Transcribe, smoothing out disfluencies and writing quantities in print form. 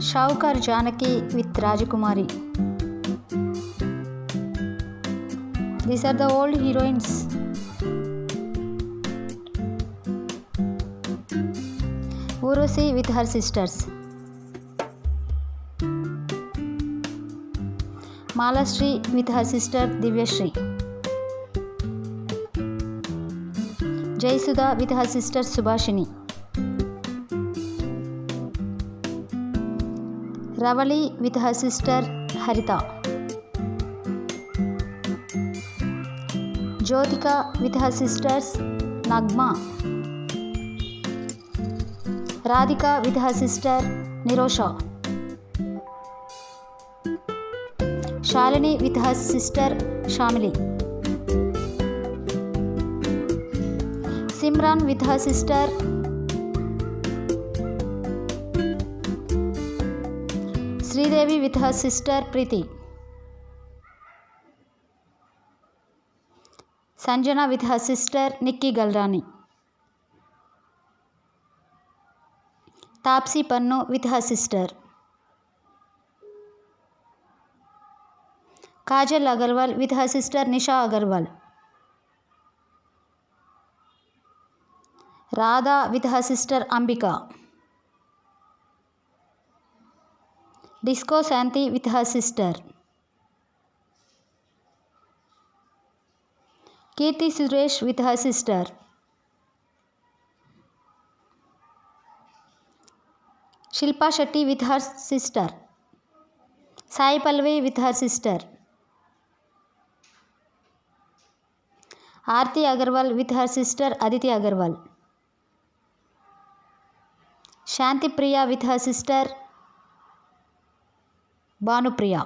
Shaukar Janaki with Rajakumari. These are the old heroines. Urvashi with her sisters. Malashri with her sister Divyashri. Jayasudha with her sister Subhashini. Ravali with her sister Harita. Jyotika with her sisters Nagma. Radhika with her sister Nirosha. Shalini with her sister Shamili. Simran with her sister Sridevi with her sister Preeti. Sanjana with her sister Nikki Galrani. Tapsi Pannu with her sister. Kajal Agarwal with her sister Nisha Agarwal. Radha with her sister Ambika. Disco Santi with her sister. Kirti Suresh with her sister. Shilpa Shetty with her sister. Sai Pallavi with her sister. Aarti Agarwal with her sister Aditi Agarwal. Shanti Priya with her sister Bhanupriya.